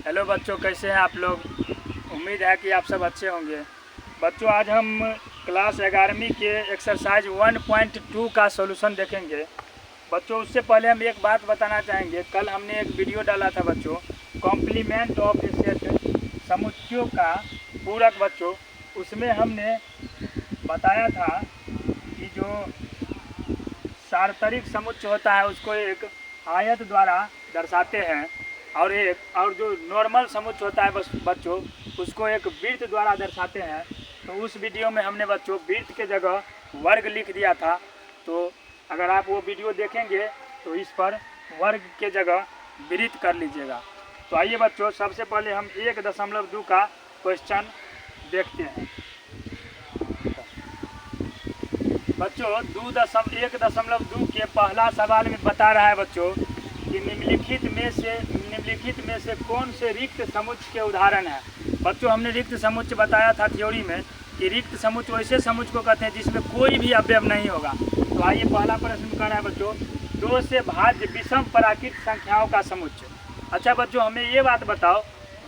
Hello बच्चों, कैसे हैं आप लोग। उम्मीद है कि आप सब अच्छे होंगे। बच्चों, आज हम क्लास 11वीं के एक्सरसाइज 1.2 का सॉल्यूशन देखेंगे। बच्चों, उससे पहले हम एक बात बताना चाहेंगे। कल हमने एक वीडियो डाला था बच्चों, कॉम्प्लीमेंट ऑफ ए सेट, समुच्चयों का पूरक। बच्चों, उसमें हमने बताया था कि जो सार्वत्रिक समुच्चय होता है उसको एक आयत द्वारा दर्शाते हैं, और जो नॉर्मल समुच्चय होता है बच्चों उसको एक वृत्त द्वारा दर्शाते हैं। तो उस वीडियो में हमने बच्चों वृत्त के जगह वर्ग लिख दिया था। तो अगर आप वो वीडियो देखेंगे तो इस पर वर्ग के जगह वृत्त कर लीजिएगा। तो आइए बच्चों, सबसे पहले हम 1.2 का क्वेश्चन देखते हैं। बच्चों, 1.2 के पहला सवाल में बता रहा है बच्चों कि निम्नलिखित में से कौन से रिक्त समुच्चय के उदाहरण है। बच्चों, हमने रिक्त समुच्चय बताया था थ्योरी में कि रिक्त समुच्चय वैसे समुच्चय को कहते हैं जिसमें कोई भी अवयव नहीं होगा। तो आइए पहला प्रश्न कर रहा है बच्चों, 2 से भाज्य विषम प्राकृत संख्याओं का समुच्चय। अच्छा बच्चों, हमें ये बात बताओ,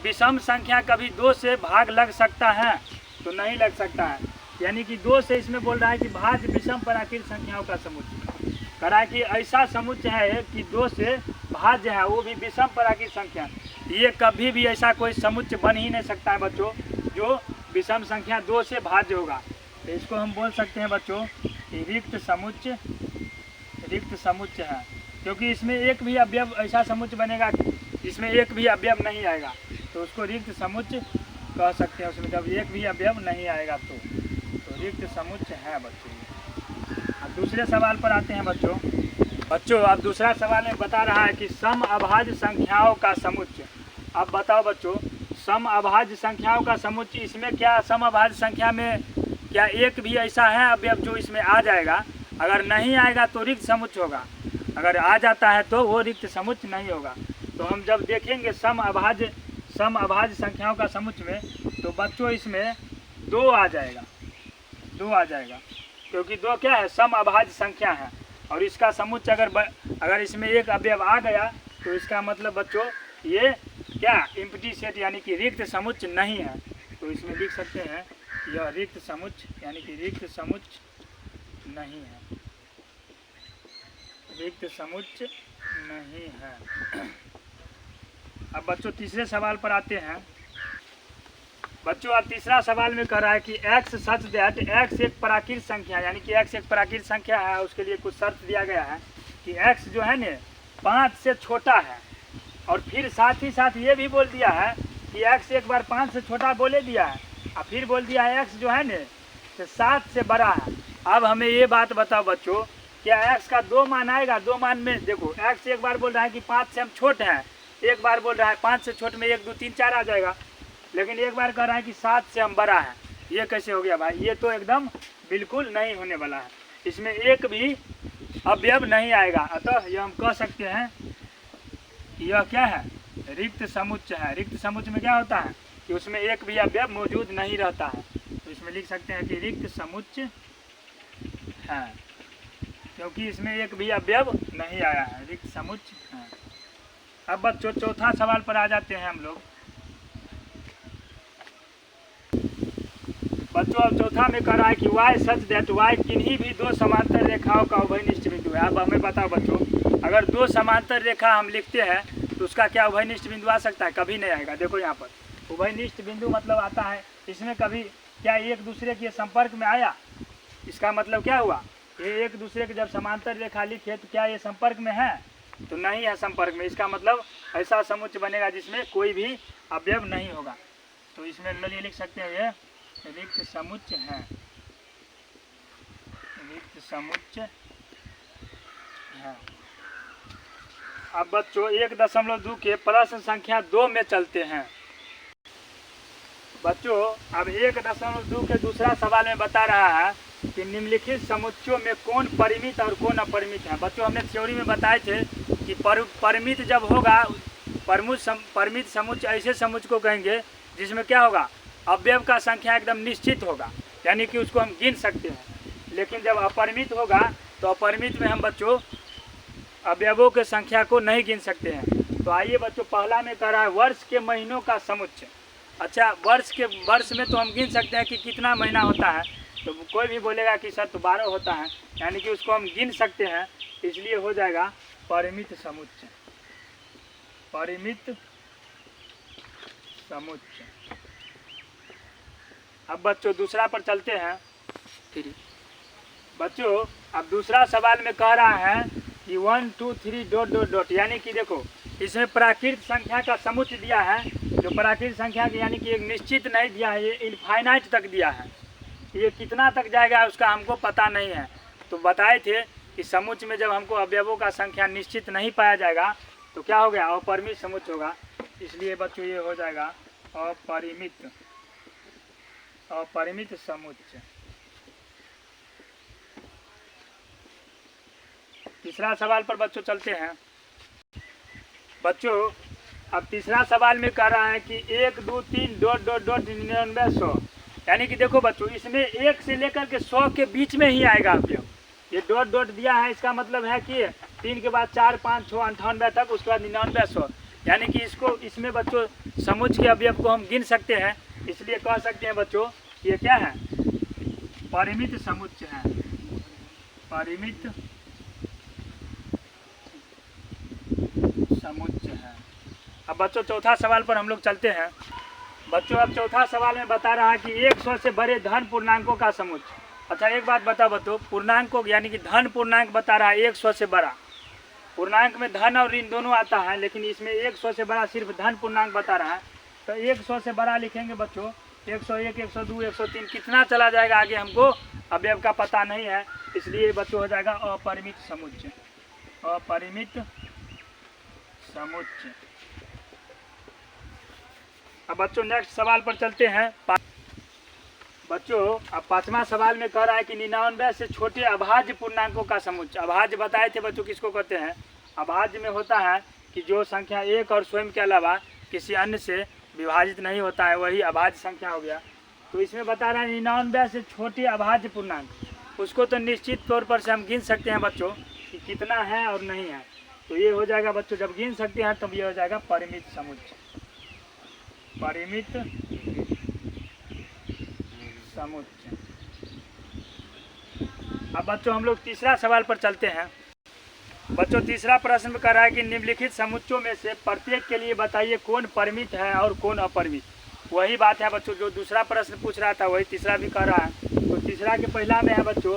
विषम संख्या कभी 2 से भाग लग सकता है? तो नहीं लग सकता है। यानी कि 2 से इसमें बोल रहा है कि भाज्य विषम प्राकृत संख्याओं का समुच्चय। कह रहा है कि ऐसा समुच्चय है कि 2 से भाज्य है, वो भी विषम प्राकृत संख्या। ये कभी भी ऐसा कोई समुच्चय बन ही नहीं सकता है बच्चों जो विषम संख्या 2 से भाज्य होगा। तो इसको हम बोल सकते हैं बच्चों कि रिक्त समुच्चय है, क्योंकि इसमें एक भी अवयव ऐसा समुच्चय बनेगा जिसमें एक भी अवयव नहीं आएगा, तो उसको रिक्त समुच्चय कह सकते हैं। उसमें जब एक भी अवयव नहीं आएगा तो रिक्त समुच्चय है बच्चों। अब दूसरे सवाल पर आते हैं बच्चों। अब दूसरा सवाल में बता रहा है कि सम अभाज्य संख्याओं का समुच्चय। अब बताओ बच्चों, सम अभाज्य संख्याओं का समुच्चय, इसमें क्या सम अभाज्य संख्या में क्या एक भी ऐसा है अवयव जो इसमें आ जाएगा? अगर नहीं आएगा तो रिक्त समुच्चय होगा, अगर आ जाता है तो वो रिक्त समुच्चय नहीं होगा। तो हम जब देखेंगे सम अभाज्य संख्याओं का समुच्चय में, तो बच्चों इसमें 2 आ जाएगा, क्योंकि 2 क्या है? सम अभाज्य संख्या है। और इसका समुच्चय अगर इसमें एक अवयव आ गया तो इसका मतलब बच्चों ये क्या एम्प्टी सेट यानी कि रिक्त समुच्चय नहीं है। तो इसमें लिख सकते हैं यह रिक्त समुच्चय यानी कि रिक्त समुच्चय नहीं है, रिक्त समुच्चय नहीं है। अब बच्चों तीसरे सवाल पर आते हैं। बच्चों, अब तीसरा सवाल में कह रहा है कि x सच दैट x एक प्राकृत संख्या, यानी कि x एक प्राकृत संख्या है। उसके लिए कुछ शर्त दिया गया है कि x जो है न 5 से छोटा है, और फिर साथ ही साथ ये भी बोल दिया है कि x एक बार 5 से छोटा बोले दिया है, और फिर बोल दिया है x जो है न 7 से बड़ा है। अब हमें ये बात बताओ बच्चों, क्या x का 2 मान आएगा? 2 मान में देखो, x एक बार बोल रहा है कि 5 से हम छोटे हैं, एक बार बोल रहा है 5 से छोटे में 1 2 3 4 आ जाएगा, लेकिन एक बार कह रहा है कि 7 से हम बड़ा है। ये कैसे हो गया भाई? ये तो एकदम बिल्कुल नहीं होने वाला है, इसमें एक भी अवयव नहीं आएगा। अतः यह हम कह सकते हैं कि यह क्या है? रिक्त समुच्चय है। रिक्त समुच्चय में क्या होता है कि उसमें एक भी अवयव मौजूद नहीं रहता है। तो इसमें लिख सकते हैं कि रिक्त समुच्चय है, क्योंकि इसमें एक भी अवयव नहीं आया है, रिक्त समुच्चय है। अब बच्चों चौथा सवाल पर आ जाते हैं हम लोग। बच्चों, अब चौथा में कह रहा है कि y सच दैट y किन्हीं भी 2 समांतर रेखाओं का उभयनिष्ठ बिंदु है। अब हमें बताओ बच्चों, अगर 2 समांतर रेखा हम लिखते हैं तो उसका क्या उभयनिष्ठ बिंदु आ सकता है? कभी नहीं आएगा। देखो यहाँ पर उभयनिष्ठ बिंदु मतलब आता है इसमें कभी क्या एक दूसरे के संपर्क में आया? इसका मतलब क्या हुआ? ये एक दूसरे के जब समांतर रेखा लिखे तो क्या ये संपर्क में है? तो नहीं है संपर्क में। इसका मतलब ऐसा समुच्चय बनेगा जिसमें कोई भी अवयव नहीं होगा। तो इसमें लिए लिख सकते हैं ये रिक्त समुच्चय है, रिक्त समुच्चय है। अब बच्चों 1.2 के प्रश्न संख्या 2 में चलते हैं। बच्चों, अब 1.2 के दूसरा सवाल में बता रहा है कि निम्नलिखित समुच्चयों में कौन परिमित और कौन अपरिमित है। बच्चों, हमने थ्योरी में बताए थे कि परिमित जब होगा, परिमित समुच्चय ऐसे समुच्चय को कहेंगे जिसमें क्या होगा? अवयव का संख्या एकदम निश्चित होगा, यानी कि उसको हम गिन सकते हैं। लेकिन जब अपरिमित होगा तो अपरिमित में हम बच्चों अवयवों के संख्या को नहीं गिन सकते हैं। तो आइए बच्चों, पहला में कह रहा है वर्ष के महीनों का समुच्चय। अच्छा, वर्ष में तो हम गिन सकते हैं कि कितना महीना होता है, तो कोई भी बोलेगा कि सर तो 12 होता है, यानी कि उसको हम गिन सकते हैं, इसलिए हो जाएगा परिमित समुच्चय। परिमित समुच्चय। अब बच्चों दूसरा पर चलते हैं। बच्चों अब दूसरा सवाल में कह रहा है कि 1 2 3 डॉट डॉट डॉट, यानी कि देखो इसमें प्राकृत संख्या का समुच्चय दिया है, जो प्राकृत संख्या की यानी कि एक निश्चित नहीं दिया है, ये इनफाइनाइट तक दिया है। ये कितना तक जाएगा उसका हमको पता नहीं है। तो बताए थे कि समुच्चय में जब हमको अवयवों का संख्या निश्चित नहीं पाया जाएगा तो क्या हो गया, अपरिमित समुच्चय होगा। इसलिए बच्चों ये हो जाएगा अपरिमित समुच्चय। तीसरा सवाल पर बच्चों चलते हैं। बच्चों अब तीसरा सवाल में कह रहा है कि 1 2 3 डॉट डॉट डॉट 99 100, यानी कि देखो बच्चों इसमें 1 से लेकर के 100 के बीच में ही आएगा अवयव। ये डॉट डॉट दिया है, इसका मतलब है कि 3 के बाद 4 5 6 98 तक, उसके बाद 99 100, यानी कि इसमें बच्चों समुच्चय के अवयव को हम गिन सकते हैं। इसलिए कह सकते हैं बच्चों ये क्या है, परिमित समुच्चय है। परिमित समुच्चय है। अब बच्चों चौथा सवाल पर हम लोग चलते हैं। बच्चों अब चौथा सवाल में बता रहा है कि 100 से बड़े धन पूर्णांकों का समुच्चय। अच्छा एक बात बताओ, पूर्णांकों यानी कि धन पूर्णांक बता रहा है 100 से बड़ा। पूर्णांक में धन और ऋण दोनों आता है, लेकिन इसमें 100 से बड़ा सिर्फ धन पूर्णांक बता रहा है। तो 100 से बड़ा लिखेंगे बच्चों, 101 102 103 कितना चला जाएगा आगे हमको अवयव का पता नहीं है, इसलिए बच्चों हो जाएगा अपरिमित समुच्चय। अपरिमित समुच्चय। अब बच्चों नेक्स्ट सवाल पर चलते हैं। बच्चों अब पांचवा सवाल में कह रहा है कि 99 से छोटे अभाज्य पूर्णांकों का समुच्चय। अभाज्य बताए थे बच्चों किसको कहते हैं, अभाज्य में होता है कि जो संख्या एक और स्वयं के अलावा किसी अन्य से विभाजित नहीं होता है, वही अभाज्य संख्या हो गया। तो इसमें बता रहा है 99 से छोटे अभाज्य पूर्णांक, उसको तो निश्चित तौर पर से हम गिन सकते हैं बच्चों कि कितना है और नहीं है। तो ये हो जाएगा बच्चों, जब गिन सकते हैं तब ये हो जाएगा परिमित समुच्चय। परिमित समुच्चय। अब बच्चों हम लोग तीसरा सवाल पर चलते हैं। बच्चों तीसरा प्रश्न कर रहा है कि निम्नलिखित समुच्चयों में से प्रत्येक के लिए बताइए कौन परिमित है और कौन अपरिमित। वही बात है बच्चों, जो दूसरा प्रश्न पूछ रहा था वही तीसरा भी कर रहा है। तो तीसरा के पहला में है बच्चों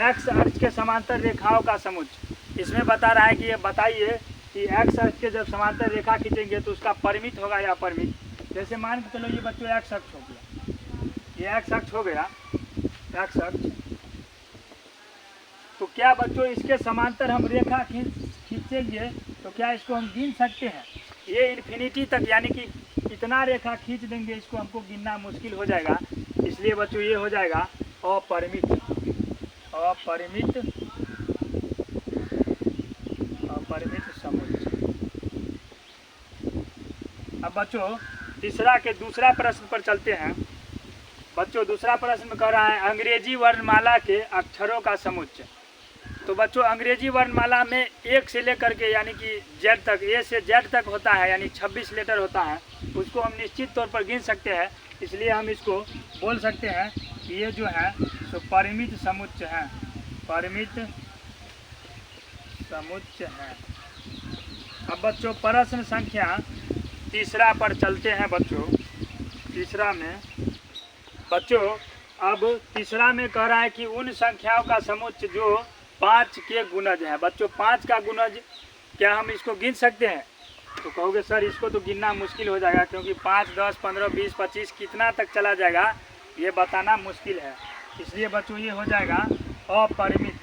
एक्स अक्ष के समांतर रेखाओं का समुच्चय। इसमें बता रहा है कि ये बताइए कि एक्स अक्ष के जब समांतर रेखा खींचेंगे तो उसका परिमित होगा या अपरिमित। जैसे मान के चलो ये बच्चों एक्स अक्ष हो गया, ये एक्स अक्ष हो गया, एक्स अक्ष। तो क्या बच्चों इसके समांतर हम रेखा खींचेंगे तो क्या इसको हम गिन सकते हैं? ये इन्फिनिटी तक यानी कि इतना रेखा खींच देंगे, इसको हमको गिनना मुश्किल हो जाएगा। इसलिए बच्चों ये हो जाएगा अपरिमित। अपरिमित समुच्चय। अब बच्चों तीसरा के दूसरा प्रश्न पर चलते हैं। बच्चों दूसरा प्रश्न कह रहा है अंग्रेजी वर्णमाला के अक्षरों का समुच्चय। तो बच्चों अंग्रेजी वर्णमाला में 1 से लेकर के यानी कि जेड तक, ए से जेड तक होता है, यानी 26 लेटर होता है, उसको हम निश्चित तौर पर गिन सकते हैं। इसलिए हम इसको बोल सकते हैं कि ये जो है सो परिमित समुच्चय है। परिमित समुच्चय है। अब बच्चों प्रश्न संख्या तीसरा पर चलते हैं। बच्चों तीसरा में अब तीसरा में कह रहा है कि उन संख्याओं का समुच्चय जो 5 के गुणज है। बच्चों 5 का गुणज क्या हम इसको गिन सकते हैं? तो कहोगे सर इसको तो गिनना मुश्किल हो जाएगा, क्योंकि 5 10 15 20 25 कितना तक चला जाएगा ये बताना मुश्किल है। इसलिए बच्चों ये हो जाएगा अपरिमित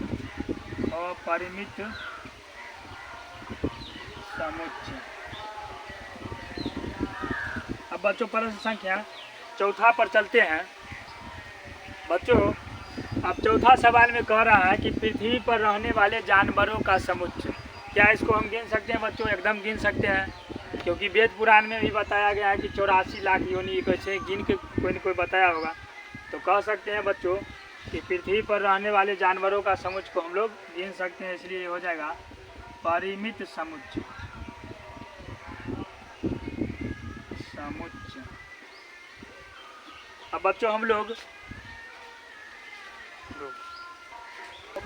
समुच्चय। अब बच्चों प्रश्न संख्या चौथा पर चलते हैं। बच्चों अब चौथा सवाल में कह रहा है कि पृथ्वी पर रहने वाले जानवरों का समुच्चय। क्या इसको हम गिन सकते हैं? बच्चों एकदम गिन सकते हैं, क्योंकि वेद पुराण में भी बताया गया है कि 84 लाख योनि कैसे गिन के कोई न कोई बताया होगा। तो कह सकते हैं बच्चों कि पृथ्वी पर रहने वाले जानवरों का समुच्चय को हम लोग गिन सकते हैं। इसलिए हो जाएगा परिमित समुच्चय। समुच्चय। अब बच्चों हम लोग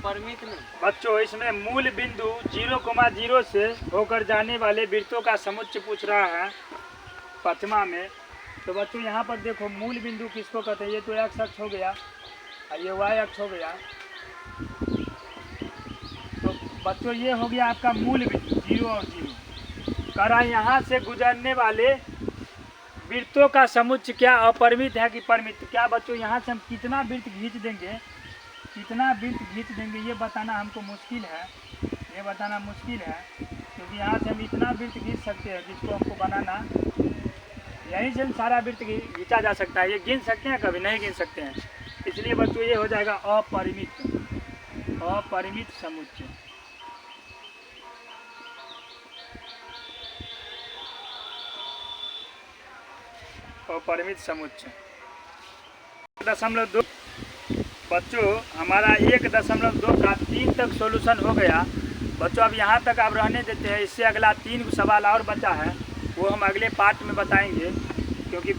परिमित में बच्चों इसमें मूल बिंदु 0,0 से होकर जाने वाले वृत्तों का समुच्चय पूछ रहा है पांचवा में। तो बच्चों यहाँ पर देखो मूल बिंदु किसको कहते हैं, ये तो एक्स अक्ष हो गया और ये वाई अक्ष हो गया। तो बच्चों ये हो गया आपका मूल बिंदु 0 और 0। कह रहा यहाँ से गुजरने वाले वृत्तों का समुच्चय क्या अपरिमित है कि परिमित। क्या बच्चों यहाँ से हम कितना वृत्त खींच देंगे, कितना वृत्त खींच देंगे ये बताना हमको मुश्किल है, ये बताना मुश्किल है, क्योंकि यहाँ से हम इतना वृत्त खींच सकते हैं जिसको हमको बनाना, यहीं से सारा वृत्त खींचा जा सकता है। ये गिन सकते हैं, कभी नहीं गिन सकते हैं। इसलिए बच्चों ये हो जाएगा अपरिमित, अपरिमित समुच्चय। अपरिमित समुच्चय 1.2। बच्चों हमारा 1.2 का 3 तक सॉल्यूशन हो गया। बच्चों अब यहाँ तक आप रहने देते हैं, इससे अगला 3 सवाल और बचा है, वो हम अगले पार्ट में बताएंगे, क्योंकि